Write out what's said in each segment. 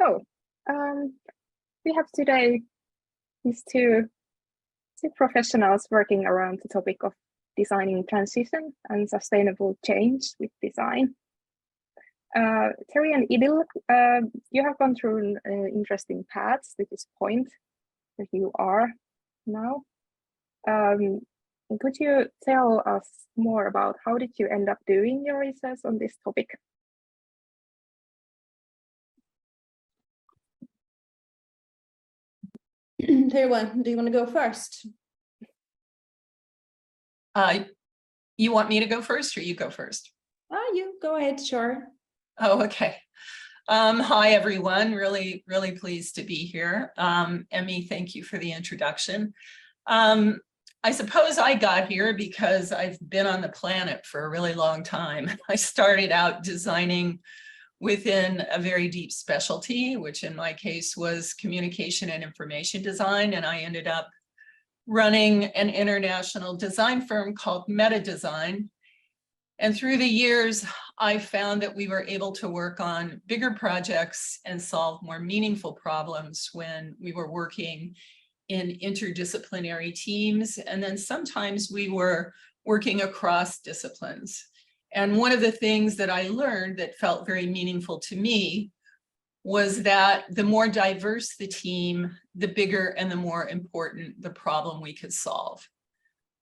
So we have today these two professionals working around the topic of designing transition and sustainable change with design. Terry and Idil, you have gone through an interesting paths to this point where you are now. Could you tell us more about how did you end up doing your research on this topic? Irwin, do you want to go first? You want me to go first or you go first? You go ahead, sure. Oh, okay. Hi, everyone. Really pleased to be here. Emmy, thank you for the introduction. I suppose I got here because I've been on the planet for a really long time. I started out designing within a very deep specialty, which in my case was communication and information design, and I ended up running an international design firm called Meta Design. And through the years, I found that we were able to work on bigger projects and solve more meaningful problems when we were working in interdisciplinary teams. And then sometimes we were working across disciplines. And one of the things that I learned that felt very meaningful to me was that the more diverse the team, the bigger and the more important the problem we could solve.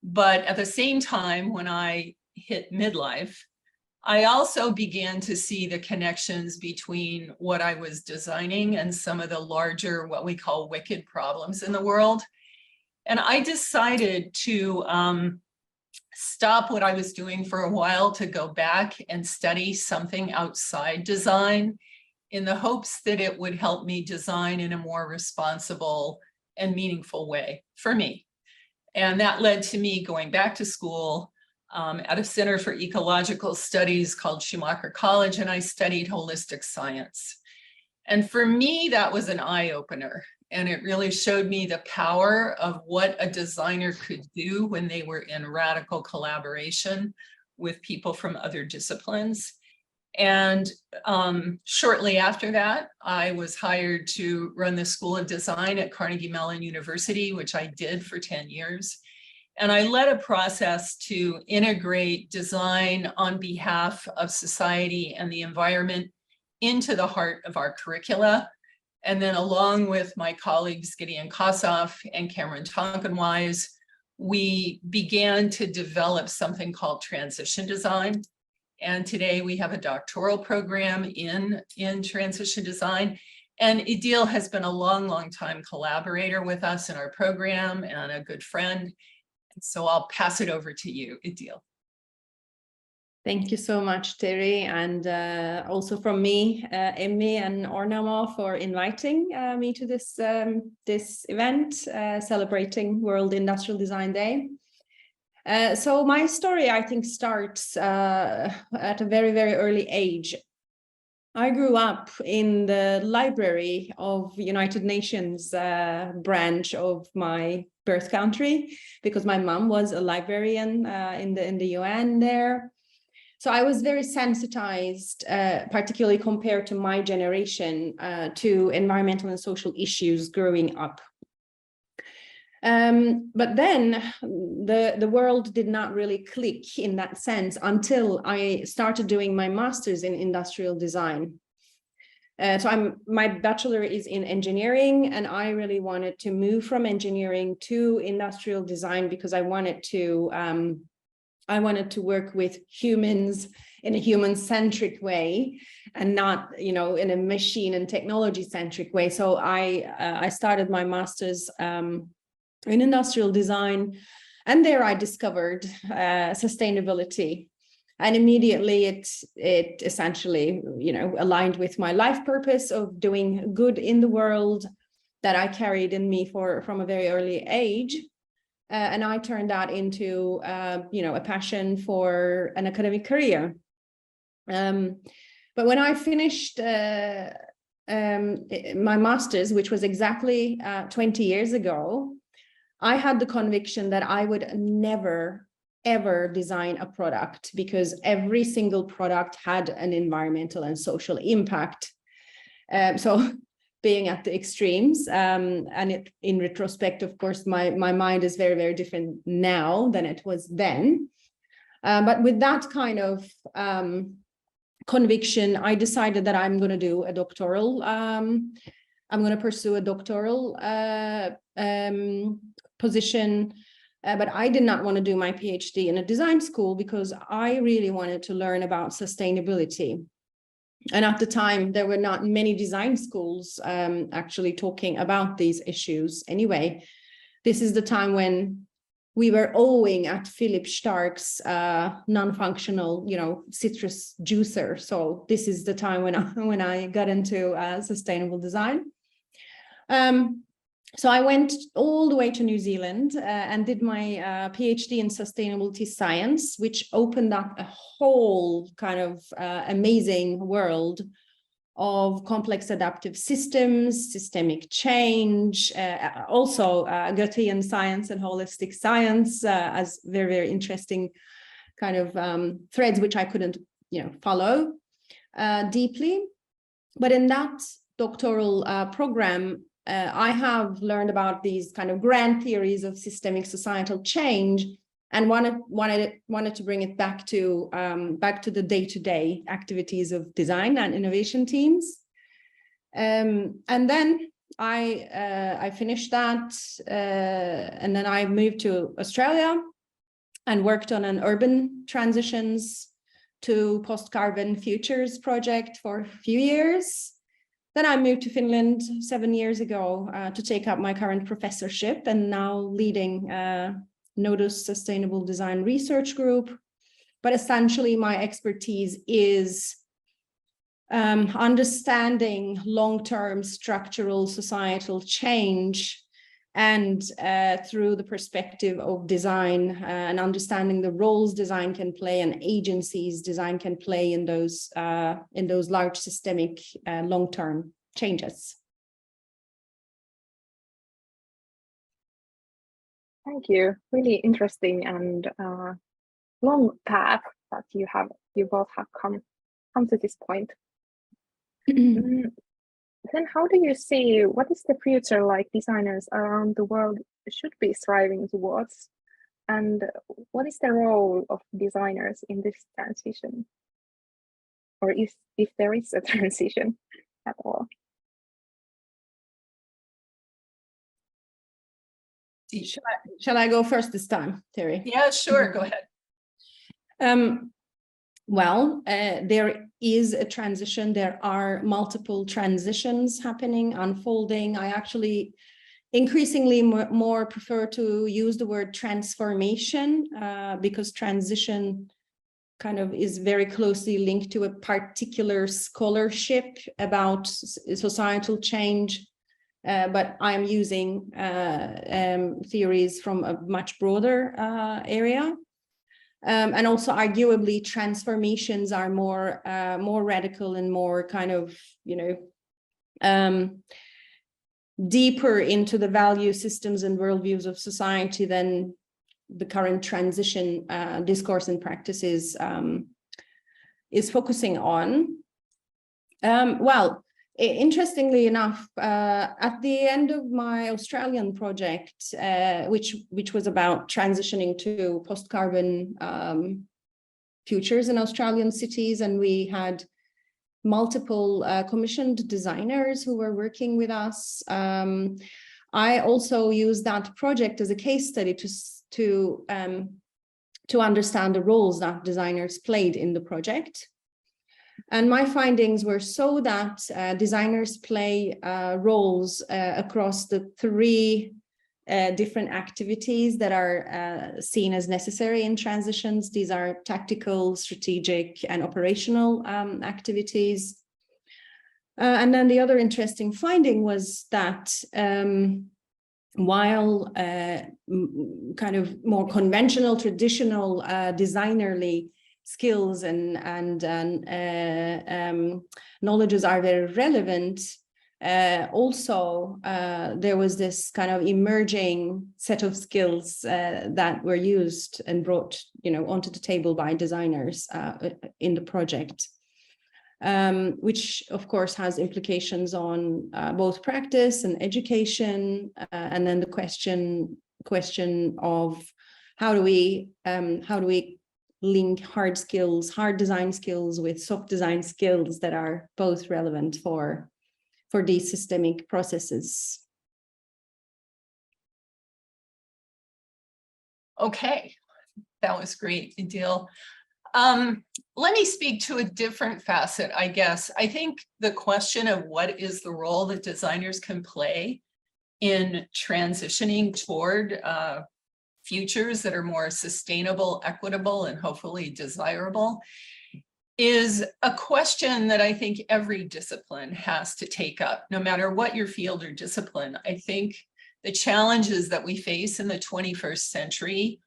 But at the same time, when I hit midlife, I also began to see the connections between what I was designing and some of the larger, what we call wicked problems in the world. And I decided to stop what I was doing for a while to go back and study something outside design in the hopes that it would help me design in a more responsible and meaningful way for me. And that led to me going back to school at a Center for Ecological Studies called Schumacher College, and I studied holistic science. And for me, that was an eye-opener. And it really showed me the power of what a designer could do when they were in radical collaboration with people from other disciplines. And shortly after that, I was hired to run the School of Design at Carnegie Mellon University, which I did for 10 years. And I led a process to integrate design on behalf of society and the environment into the heart of our curricula. And then along with my colleagues, Gideon Kossoff and Cameron Tonkinwise, we began to develop something called transition design. And today we have a doctoral program in transition design. And Idil has been a long time collaborator with us in our program and a good friend. So I'll pass it over to you, Idil. Thank you so much, Terry, and also from me, Emmy and Ornamo, for inviting me to this event celebrating World Industrial Design Day. So my story, I think, starts at a very early age. I grew up in the library of United Nations branch of my birth country, because my mom was a librarian in the UN there. So I was very sensitized, particularly compared to my generation, to environmental and social issues growing up. But then the world did not really click in that sense until I started doing my master's in industrial design. So my bachelor is in engineering, and I really wanted to move from engineering to industrial design because I wanted to work with humans in a human-centric way and not, in a machine and technology-centric way. So I started my master's in industrial design, and there I discovered sustainability. And immediately it essentially, aligned with my life purpose of doing good in the world that I carried in me from a very early age. And I turned that into, a passion for an academic career. But when I finished my master's, which was exactly 20 years ago, I had the conviction that I would never, ever design a product, because every single product had an environmental and social impact. So being at the extremes. And in retrospect, of course, my mind is very, very different now than it was then. But with that kind of conviction, I decided that I'm going to do a doctoral. I'm going to pursue a doctoral position. But I did not want to do my PhD in a design school because I really wanted to learn about sustainability. And at the time, there were not many design schools actually talking about these issues. Anyway, this is the time when we were owing at Philip Stark's non-functional, citrus juicer. So this is the time when I got into sustainable design. So I went all the way to New Zealand and did my PhD in sustainability science, which opened up a whole kind of amazing world of complex adaptive systems, systemic change, also Goethean science and holistic science as very, very interesting kind of threads, which I couldn't, follow deeply. But in that doctoral program, I have learned about these kind of grand theories of systemic societal change and wanted to bring it back to the day-to-day activities of design and innovation teams. And then I finished that, and then I moved to Australia and worked on an urban transitions to post-carbon futures project for a few years. Then I moved to Finland 7 years ago to take up my current professorship and now leading Nodus Sustainable Design Research Group. But essentially my expertise is understanding long-term structural societal change and through the perspective of design and understanding the roles design can play and agencies design can play in those large systemic long-term changes. Thank you. Really interesting and long path that you both have come to this point. Then how do you see, what is the future like designers around the world should be striving towards? And what is the role of designers in this transition? Or if there is a transition at all? Shall I go first this time, Terry? Yeah, sure, go ahead. Well, there is a transition. There are multiple transitions happening, unfolding. I actually increasingly more prefer to use the word transformation because transition kind of is very closely linked to a particular scholarship about societal change. But I'm using theories from a much broader area. And also arguably transformations are more radical and more kind of, deeper into the value systems and worldviews of society than the current transition discourse and practices is focusing on. Well, interestingly enough, at the end of my Australian project, which was about transitioning to post-carbon futures in Australian cities, and we had multiple commissioned designers who were working with us. I also used that project as a case study to understand the roles that designers played in the project. And my findings were so that designers play roles across the three different activities that are seen as necessary in transitions. These are tactical, strategic, and operational activities. And then the other interesting finding was that while kind of more conventional, traditional designerly skills and knowledges are very relevant, also there was this kind of emerging set of skills that were used and brought onto the table by designers in the project. which of course has implications on both practice and education, and then the question of how do we link hard design skills with soft design skills that are both relevant for these systemic processes. Okay, that was great, Idil. Let me speak to a different facet, I guess. I think the question of what is the role that designers can play in transitioning toward futures that are more sustainable, equitable, and hopefully desirable is a question that I think every discipline has to take up, no matter what your field or discipline. I think the challenges that we face in the 21st century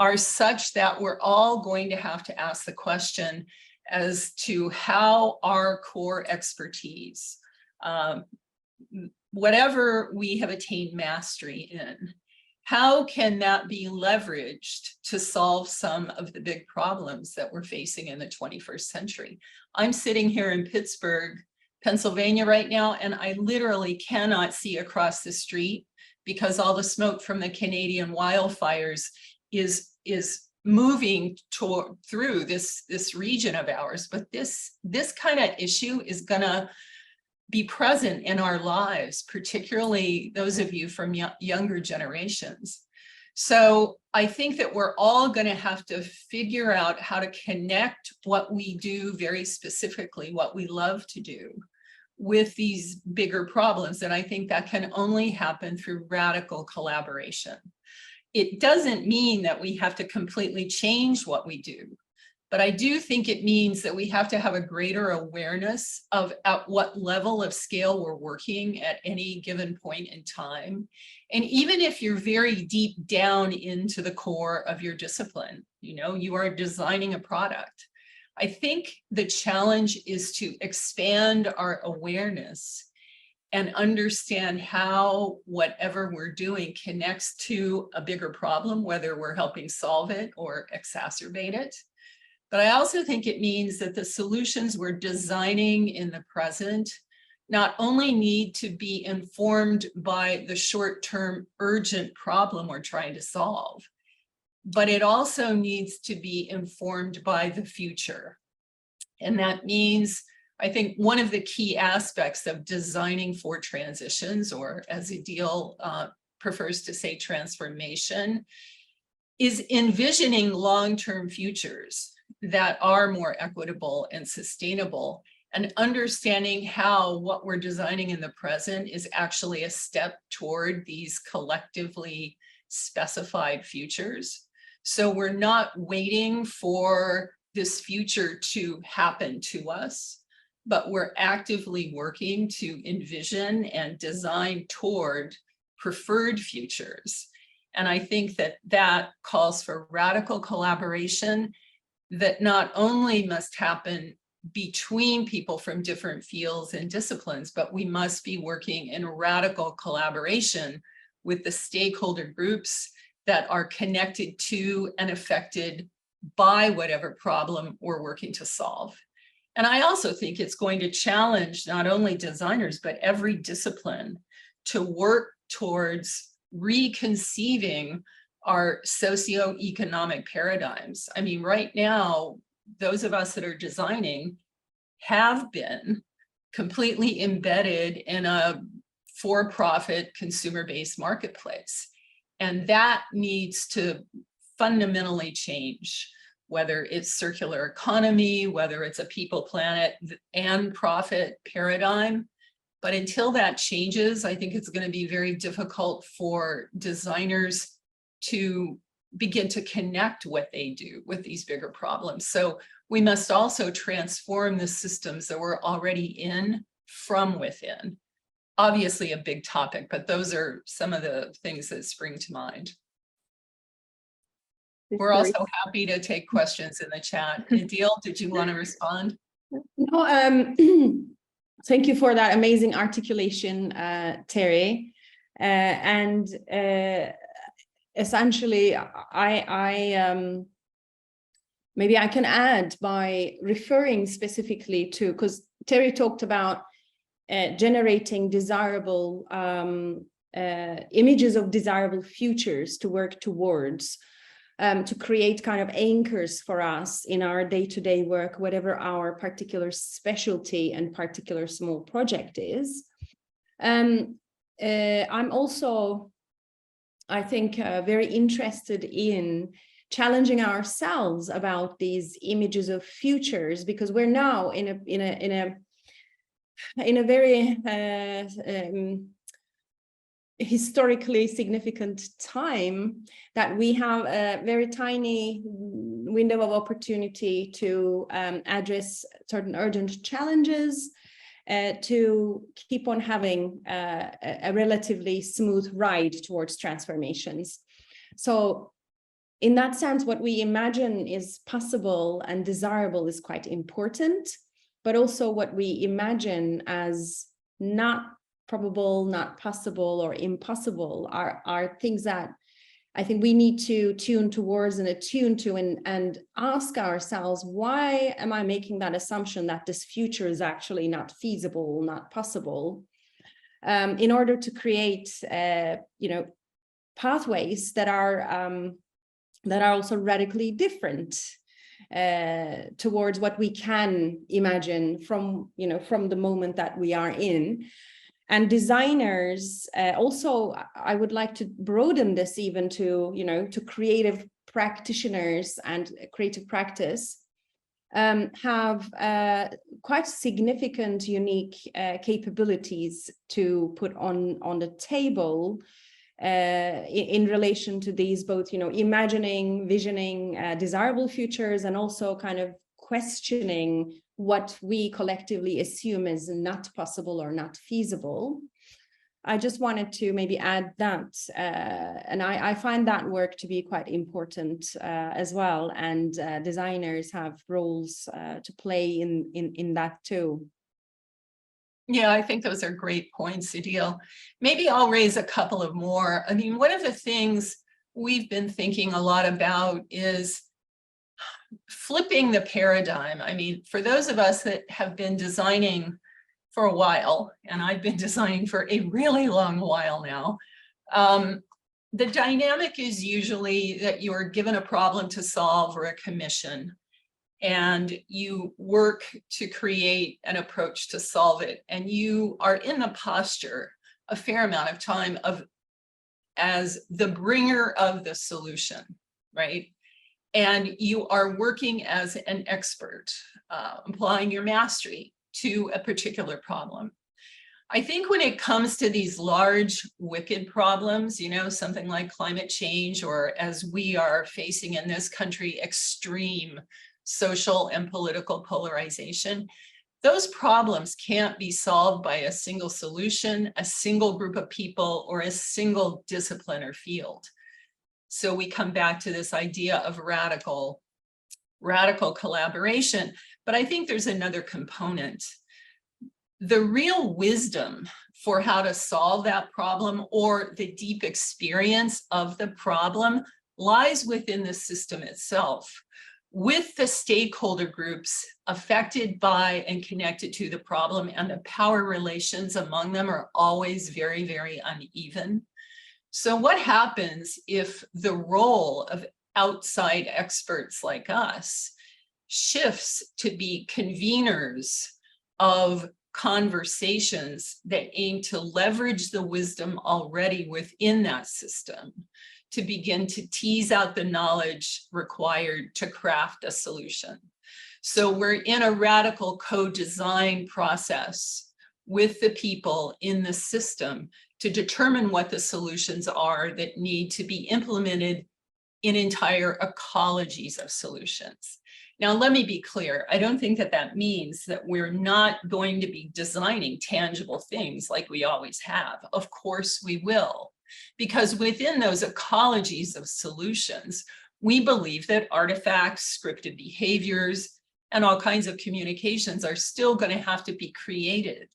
are such that we're all going to have to ask the question as to how our core expertise, whatever we have attained mastery in, how can that be leveraged to solve some of the big problems that we're facing in the 21st century? I'm sitting here in Pittsburgh, Pennsylvania right now, and I literally cannot see across the street because all the smoke from the Canadian wildfires is moving through this region of ours. But this kind of issue is gonna be present in our lives, particularly those of you from younger generations. So I think that we're all going to have to figure out how to connect what we do very specifically, what we love to do, with these bigger problems. And I think that can only happen through radical collaboration. It doesn't mean that we have to completely change what we do, but I do think it means that we have to have a greater awareness of at what level of scale we're working at any given point in time. And even if you're very deep down into the core of your discipline, you know, you are designing a product, I think the challenge is to expand our awareness and understand how whatever we're doing connects to a bigger problem, whether we're helping solve it or exacerbate it. But I also think it means that the solutions we're designing in the present not only need to be informed by the short-term urgent problem we're trying to solve, but it also needs to be informed by the future. And that means, I think, one of the key aspects of designing for transitions, or as Idil prefers to say, transformation, is envisioning long-term futures that are more equitable and sustainable, and understanding how what we're designing in the present is actually a step toward these collectively specified futures. So we're not waiting for this future to happen to us, but we're actively working to envision and design toward preferred futures. And I think that that calls for radical collaboration that not only must happen between people from different fields and disciplines, but we must be working in radical collaboration with the stakeholder groups that are connected to and affected by whatever problem we're working to solve. And I also think it's going to challenge not only designers, but every discipline to work towards reconceiving our socioeconomic paradigms. I mean, right now, those of us that are designing have been completely embedded in a for-profit consumer-based marketplace. And that needs to fundamentally change, whether it's circular economy, whether it's a people, planet, and profit paradigm. But until that changes, I think it's going to be very difficult for designers to begin to connect what they do with these bigger problems. So we must also transform the systems that we're already in from within. Obviously a big topic, but those are some of the things that spring to mind. We're also happy to take questions in the chat. Idil, did you want to respond? No, thank you for that amazing articulation, Terry. Essentially, maybe I can add by referring specifically to, because Terry talked about generating desirable images of desirable futures to work towards, to create kind of anchors for us in our day-to-day work, whatever our particular specialty and particular small project is. I'm also, I think, very interested in challenging ourselves about these images of futures, because we're now in a very historically significant time that we have a very tiny window of opportunity to address certain urgent challenges, to keep on having a relatively smooth ride towards transformations. So in that sense, what we imagine is possible and desirable is quite important, but also what we imagine as not probable, not possible, or impossible are things that I think we need to tune towards and attune to, and ask ourselves, why am I making that assumption that this future is actually not feasible, not possible, in order to create, pathways that are also radically different towards what we can imagine from the moment that we are in. And designers also, I would like to broaden this even to, to creative practitioners and creative practice, have quite significant, unique capabilities to put on the table in relation to these both, imagining, visioning desirable futures, and also kind of questioning what we collectively assume is not possible or not feasible. I just wanted to maybe add that, and I find that work to be quite important as well, and designers have roles to play in that too. Yeah, I think those are great points, Idil. Maybe I'll raise a couple of more. I mean, one of the things we've been thinking a lot about is flipping the paradigm. I mean, for those of us that have been designing for a while, and I've been designing for a really long while now, the dynamic is usually that you are given a problem to solve or a commission, and you work to create an approach to solve it. And you are in the posture a fair amount of time as the bringer of the solution, right? And you are working as an expert, applying your mastery to a particular problem. I think when it comes to these large, wicked problems, something like climate change, or as we are facing in this country, extreme social and political polarization, those problems can't be solved by a single solution, a single group of people, or a single discipline or field. So we come back to this idea of radical collaboration. But I think there's another component. The real wisdom for how to solve that problem, or the deep experience of the problem, lies within the system itself, with the stakeholder groups affected by and connected to the problem, and the power relations among them are always very, very uneven. So what happens if the role of outside experts like us shifts to be conveners of conversations that aim to leverage the wisdom already within that system to begin to tease out the knowledge required to craft a solution? So we're in a radical co-design process with the people in the system to determine what the solutions are that need to be implemented in entire ecologies of solutions. Now, let me be clear. I don't think that means that we're not going to be designing tangible things like we always have. Of course we will, because within those ecologies of solutions, we believe that artifacts, scripted behaviors, and all kinds of communications are still going to have to be created.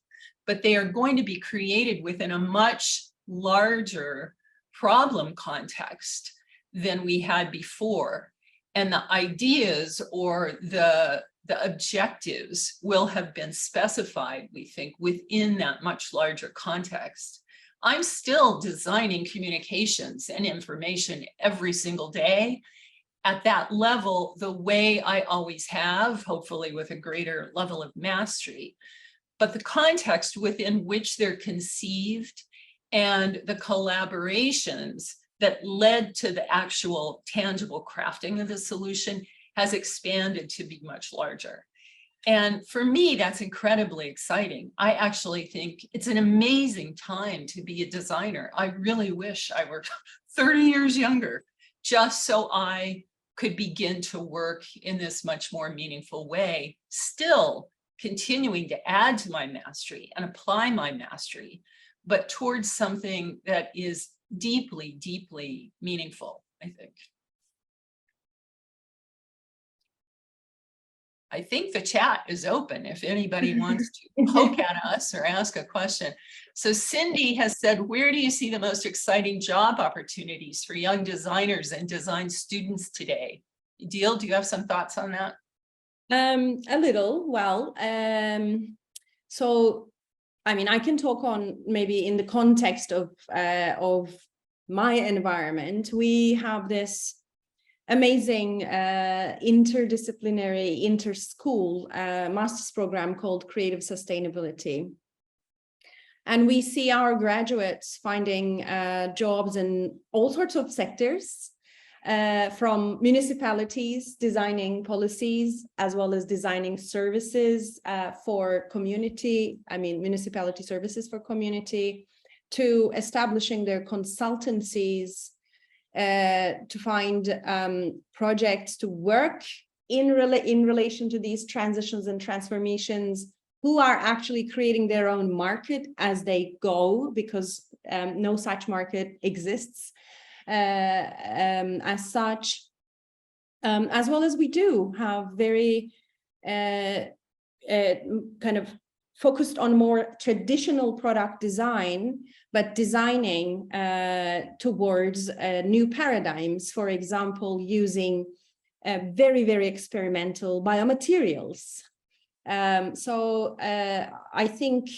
But they are going to be created within a much larger problem context than we had before. and the ideas or the objectives will have been specified, we think, within that much larger context. I'm still designing communications and information every single day at that level, the way I always have, hopefully with a greater level of mastery. But the context within which they're conceived and the collaborations that led to the actual tangible crafting of the solution has expanded to be much larger. And for me, that's incredibly exciting. I actually think it's an amazing time to be a designer. I really wish I were 30 years younger, just so I could begin to work in this much more meaningful way, still continuing to add to my mastery and apply my mastery, but towards something that is deeply, deeply meaningful, I think. I think the chat is open if anybody wants to poke at us or ask a question. So Cindy has said, where do you see the most exciting job opportunities for young designers and design students today? Idil, do you have some thoughts on that? A little. Well, so I mean, I can talk on maybe in the context of my environment. We have this amazing interdisciplinary inter-school master's program called Creative Sustainability. And we see our graduates finding jobs in all sorts of sectors, from municipalities designing policies, as well as designing services for community, municipality services for community, to establishing their consultancies, to find projects to work in relation to these transitions and transformations, who are actually creating their own market as they go, because no such market exists as such, as well as we do have very kind of focused on more traditional product design, but designing towards new paradigms, for example, using very, very experimental biomaterials. So I think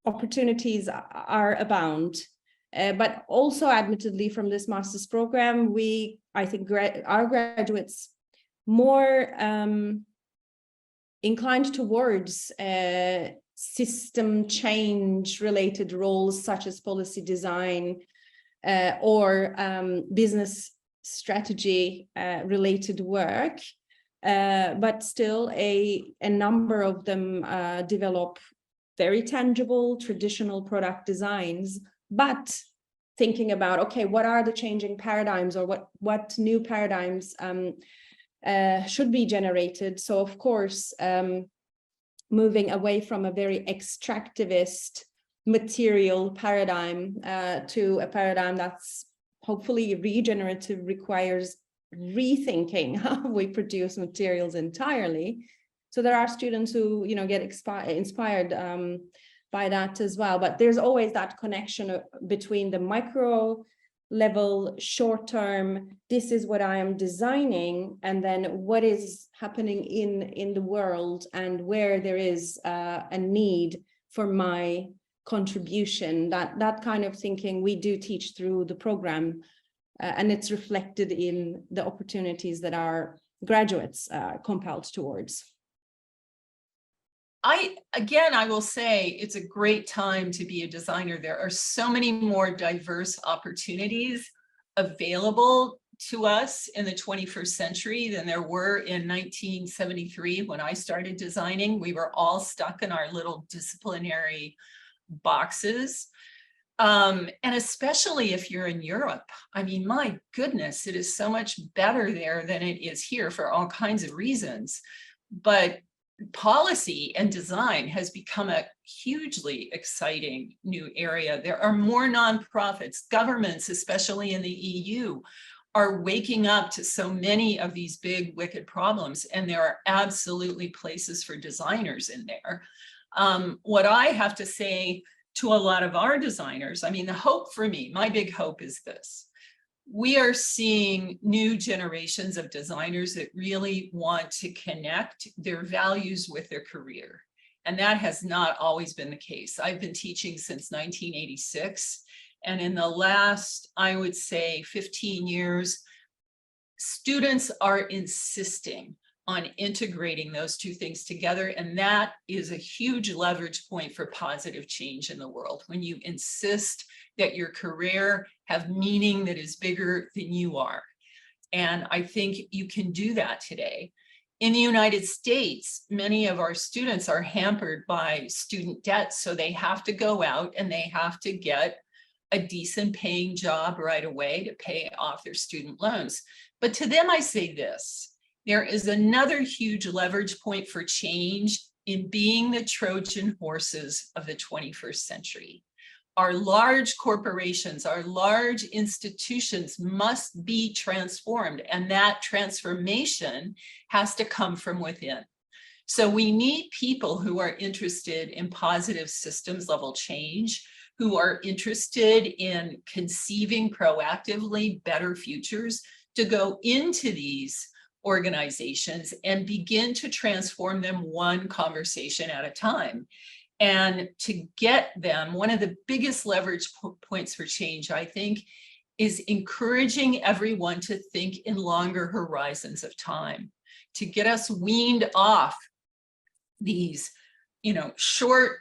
opportunities are abound, but also admittedly from this master's program, I think our graduates more inclined towards system change related roles such as policy design or business strategy related work, but still a number of them develop very tangible traditional product designs, but thinking about, okay, what are the changing paradigms, or what new paradigms should be generated. So of course, moving away from a very extractivist material paradigm to a paradigm that's hopefully regenerative, requires rethinking how we produce materials entirely. So there are students who, get inspired by that as well. But there's always that connection between the micro level, short term, this is what I am designing, and then what is happening in the world and where there is a need for my contribution. That kind of thinking we do teach through the program, and it's reflected in the opportunities that our graduates are compelled towards. I will say it's a great time to be a designer. There are so many more diverse opportunities available to us in the 21st century than there were in 1973 when I started designing. We were all stuck in our little disciplinary boxes. And especially if you're in Europe, I mean, my goodness, it is so much better there than it is here for all kinds of reasons. But policy and design has become a hugely exciting new area. There are more nonprofits, governments, especially in the EU, are waking up to so many of these big, wicked problems, and there are absolutely places for designers in there. What I have to say to a lot of our designers, I mean, the hope for me, my big hope is this. we are seeing new generations of designers that really want to connect their values with their career. And that has not always been the case. I've been teaching since 1986. And in the last, I would say 15 years, students are insisting on integrating those two things together. And that is a huge leverage point for positive change in the world. When you insist that your career have meaning that is bigger than you are. And I think you can do that today. In the United States, many of our students are hampered by student debt. So they have to go out and they have to get a decent paying job right away to pay off their student loans. But to them, I say this, there is another huge leverage point for change in being the Trojan horses of the 21st century. Our large corporations, our large institutions must be transformed, and that transformation has to come from within. So we need people who are interested in positive systems level change, who are interested in conceiving proactively better futures, to go into these organizations and begin to transform them one conversation at a time. And to get them, one of the biggest leverage points for change, I think, is encouraging everyone to think in longer horizons of time, to get us weaned off these, short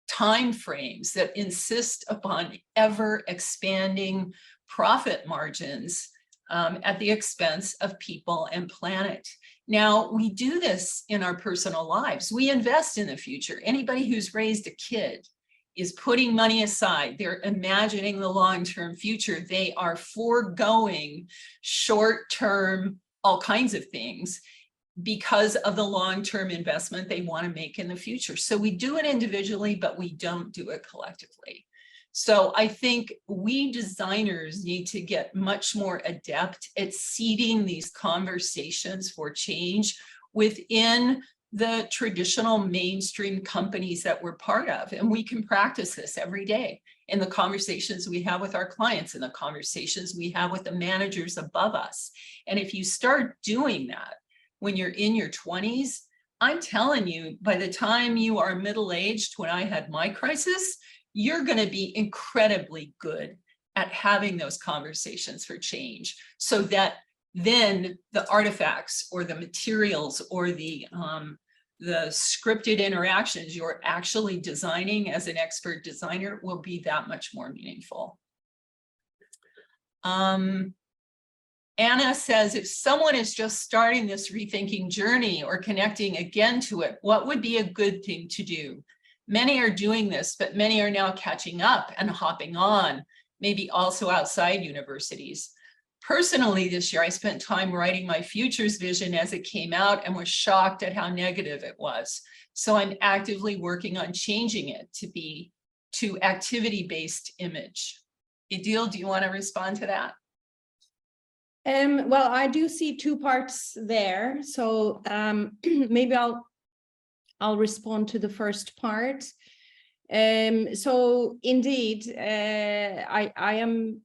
time frames that insist upon ever expanding profit margins at the expense of people and planet. Now, we do this in our personal lives. We invest in the future. Anybody who's raised a kid is putting money aside. They're imagining the long-term future. They are foregoing short-term, all kinds of things because of the long-term investment they want to make in the future. So we do it individually, but we don't do it collectively. So I think we designers need to get much more adept at seeding these conversations for change within the traditional mainstream companies that we're part of. And we can practice this every day in the conversations we have with our clients, in the conversations we have with the managers above us. And if you start doing that when you're in your 20s, I'm telling you, by the time you are middle-aged, when I had my crisis, you're going to be incredibly good at having those conversations for change, so that then the artifacts or the materials or the scripted interactions you're actually designing as an expert designer will be that much more meaningful. Anna says, if someone is just starting this rethinking journey or connecting again to it, what would be a good thing to do? Many are doing this, but many are now catching up and hopping on, maybe also outside universities. Personally, this year, I spent time writing my futures vision as it came out and was shocked at how negative it was. So I'm actively working on changing it to activity-based image. Idil, do you want to respond to that? Well, I do see two parts there. So maybe I'll respond to the first part. So indeed, I'm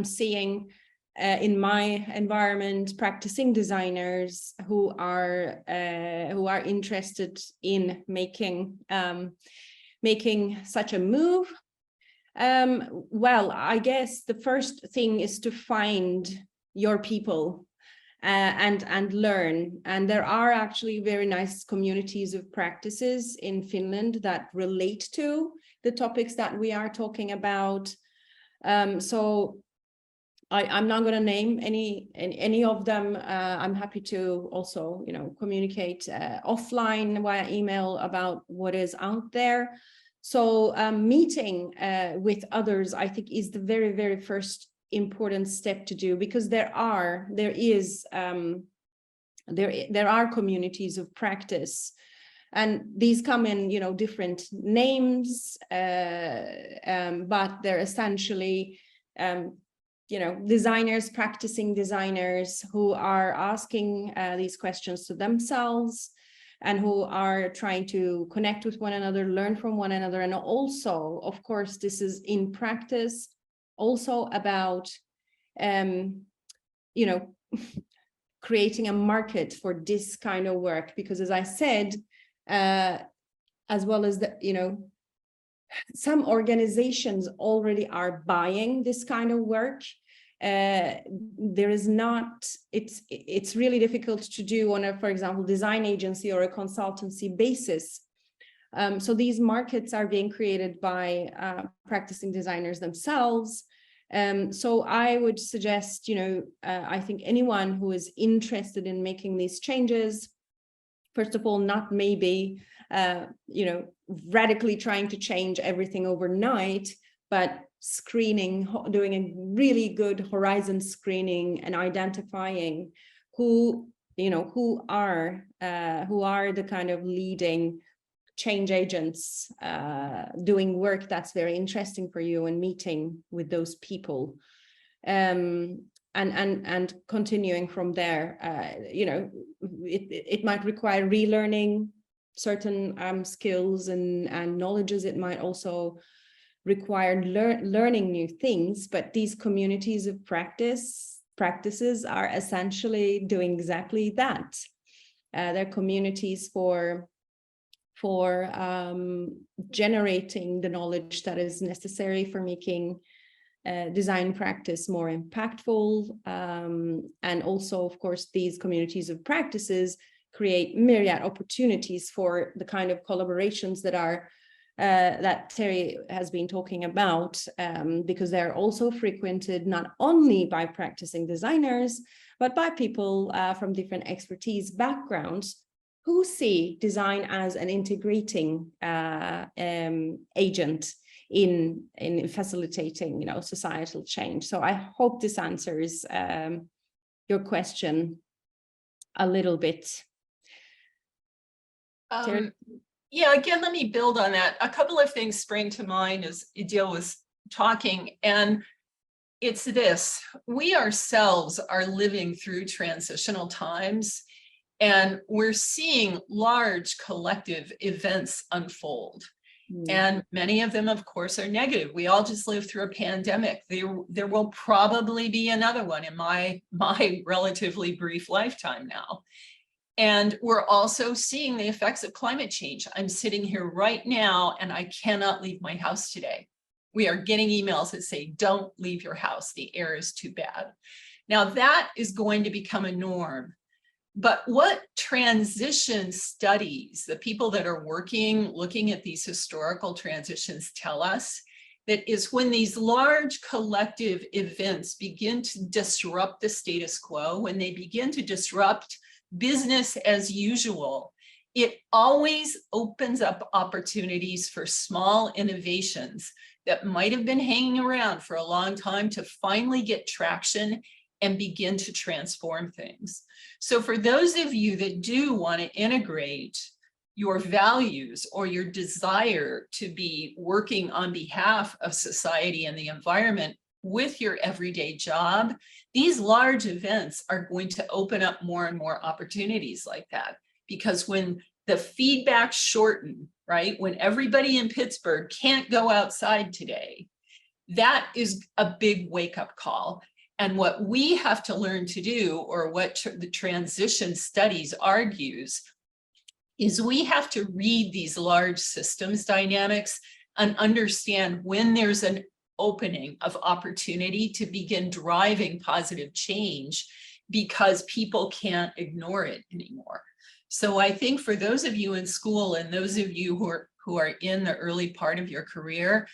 seeing in my environment practicing designers who are interested in making such a move. Well, I guess the first thing is to find your people and learn. And there are actually very nice communities of practices in Finland that relate to the topics that we are talking about. So I'm not going to name any of them. I'm happy to also, communicate offline via email about what is out there. So meeting with others, I think, is the very, very first important step to do, because there are communities of practice, and these come in different names, but they're essentially designers, practicing designers who are asking these questions to themselves and who are trying to connect with one another, learn from one another. And also, of course, this is in practice also about you know, creating a market for this kind of work, because as I said, as well as the, you know, some organizations already are buying this kind of work. There is not, it's really difficult to do on a, for example, design agency or a consultancy basis. So these markets are being created by practicing designers themselves. So I would suggest, you know, I think anyone who is interested in making these changes, first of all, not maybe, you know, radically trying to change everything overnight, but screening, doing a really good horizon screening and identifying who, you know, who are the kind of leading change agents doing work that's very interesting for you, and meeting with those people, and continuing from there. You know, it might require relearning certain skills and knowledges. It might also require learning new things, but these communities of practices are essentially doing exactly that. They're communities for generating the knowledge that is necessary for making design practice more impactful. And also, of course, these communities of practices create myriad opportunities for the kind of collaborations that are that Terry has been talking about, because they're also frequented not only by practicing designers, but by people from different expertise backgrounds who see design as an integrating agent in facilitating, you know, societal change. So I hope this answers your question a little bit. Yeah, again, let me build on that. A couple of things spring to mind as Idil was talking, and it's this: we ourselves are living through transitional times, and we're seeing large collective events unfold. And many of them, of course, are negative. We all just lived through a pandemic. There will probably be another one in my relatively brief lifetime now. And we're also seeing the effects of climate change. I'm sitting here right now and I cannot leave my house today. We are getting emails that say, don't leave your house, the air is too bad. Now that is going to become a norm. But what transition studies, the people that are looking at these historical transitions tell us, that is when these large collective events begin to disrupt the status quo, when they begin to disrupt business as usual, it always opens up opportunities for small innovations that might have been hanging around for a long time to finally get traction and begin to transform things. So for those of you that do want to integrate your values or your desire to be working on behalf of society and the environment with your everyday job, these large events are going to open up more and more opportunities like that. Because when the feedback shorten, right, when everybody in Pittsburgh can't go outside today, that is a big wake-up call. And what we have to learn to do, or what the transition studies argues, is we have to read these large systems dynamics and understand when there's an opening of opportunity to begin driving positive change, because people can't ignore it anymore. So I think for those of you in school and those of you who are in the early part of your career,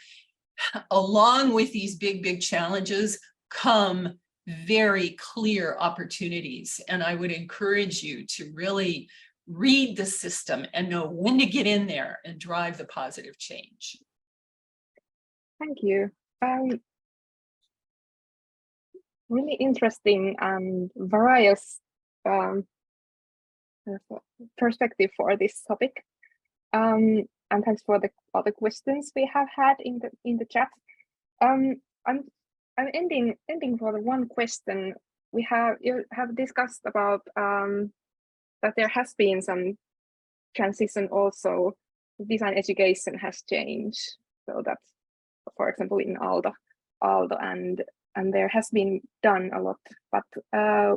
along with these big challenges come very clear opportunities. And I would encourage you to really read the system and know when to get in there and drive the positive change. Thank you. Really interesting and various perspective for this topic. And thanks for all the questions we have had in the chat. I'm ending for the one question. You have discussed about that there has been some transition also. Design education has changed. So that's, for example, in Aalto and and there has been done a lot. But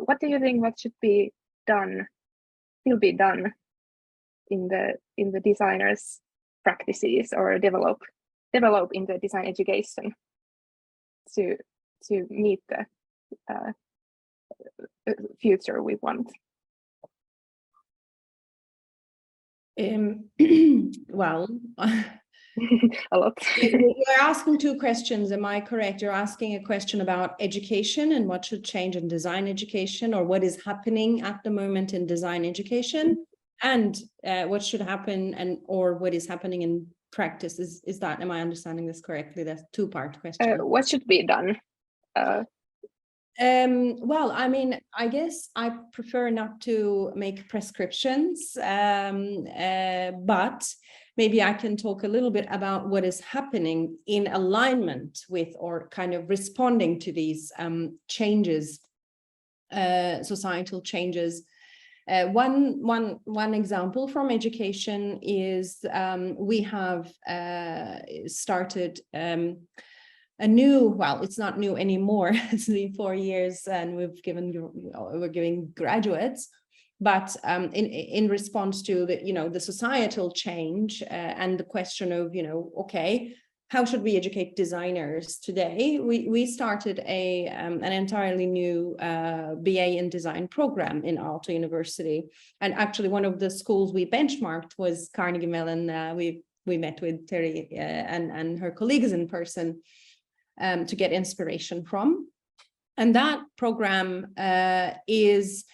what do you think? What should be done? Still be done in the designers' practices, or develop in the design education to meet the future we want? Well, A lot. you're asking two questions. Am I correct? You're asking a question about education and what should change in design education, or what is happening at the moment in design education, and what should happen or what is happening in practice. Is that, am I understanding this correctly? That's a two-part question. What should be done? Well, I mean, I guess I prefer not to make prescriptions, but maybe I can talk a little bit about what is happening in alignment with, or kind of responding to these changes, societal changes. One example from education is we have started a new, well, it's not new anymore. It's been 4 years, and we're giving graduates. But in response to the societal change and the question of okay, how should we educate designers today? We started an entirely new BA in design program in Aalto University, and actually one of the schools we benchmarked was Carnegie Mellon. We met with Terry and her colleagues in person to get inspiration from, and that program is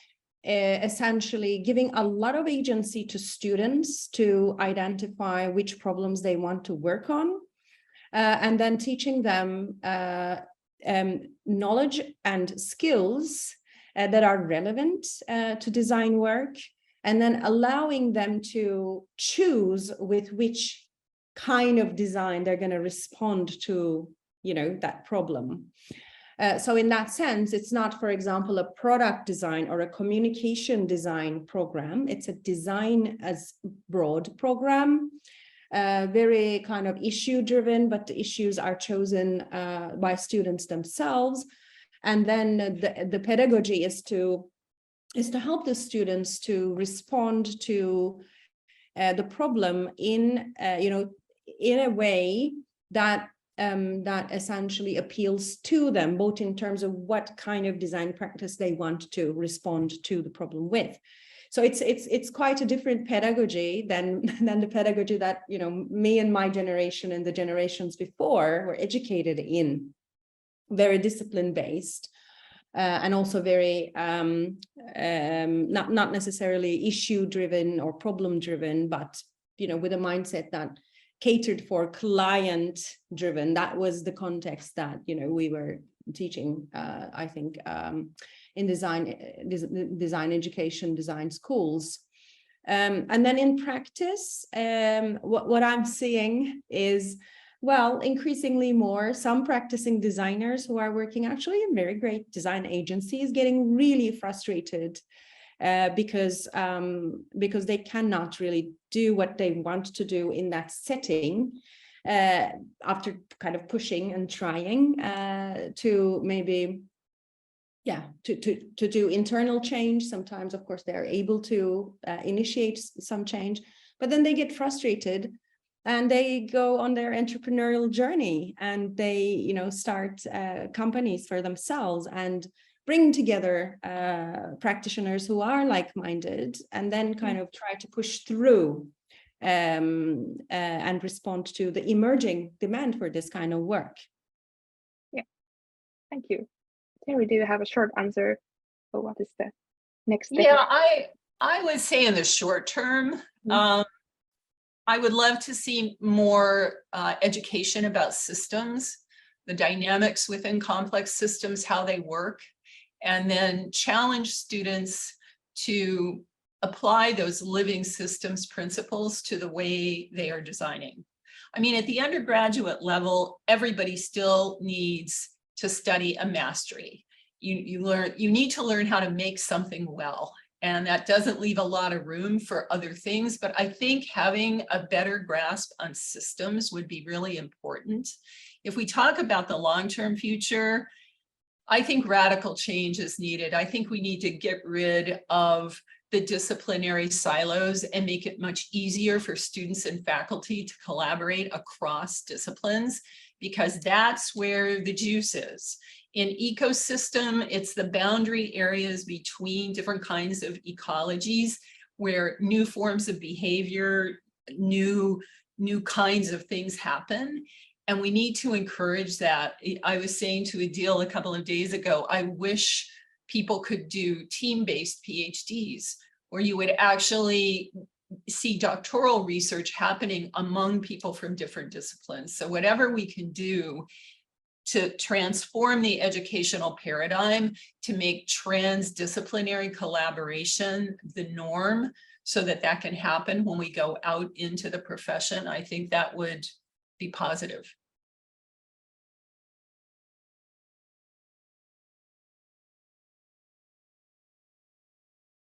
essentially giving a lot of agency to students to identify which problems they want to work on, and then teaching them knowledge and skills that are relevant to design work, and then allowing them to choose with which kind of design they're going to respond to that problem. So in that sense, it's not, for example, a product design or a communication design program. It's a design as broad program, very kind of issue driven, but the issues are chosen by students themselves. And then the pedagogy is to help the students to respond to the problem in a way that essentially appeals to them, both in terms of what kind of design practice they want to respond to the problem with. So it's quite a different pedagogy than the pedagogy that me and my generation and the generations before were educated in. Very discipline based, and also very not necessarily issue driven or problem driven, but with a mindset that catered for client driven. That was the context that we were teaching, I think, in design education, design schools. And then in practice, what I'm seeing is, well, increasingly more, some practicing designers who are working actually in very great design agencies getting really frustrated because they cannot really do what they want to do in that setting after kind of pushing and trying to maybe, to do internal change. Sometimes, of course, they're able to initiate some change, but then they get frustrated and they go on their entrepreneurial journey, and they, start companies for themselves and bring together practitioners who are like-minded, and then kind of try to push through and respond to the emerging demand for this kind of work. Yeah, thank you. Terry, do you have a short answer for what is the next step? Yeah, I would say in the short term, I would love to see more education about systems, the dynamics within complex systems, how they work, and then challenge students to apply those living systems principles to the way they are designing. I mean, at the undergraduate level, everybody still needs to study a mastery. You need to learn how to make something well, and that doesn't leave a lot of room for other things. But I think having a better grasp on systems would be really important. If we talk about the long-term future, I think radical change is needed. I think we need to get rid of the disciplinary silos and make it much easier for students and faculty to collaborate across disciplines, because that's where the juice is. In ecosystem, it's the boundary areas between different kinds of ecologies where new forms of behavior, new kinds of things happen. And we need to encourage that. I was saying to Idil a couple of days ago, I wish people could do team-based PhDs where you would actually see doctoral research happening among people from different disciplines. So whatever we can do to transform the educational paradigm to make transdisciplinary collaboration the norm so that that can happen when we go out into the profession, I think that would be positive.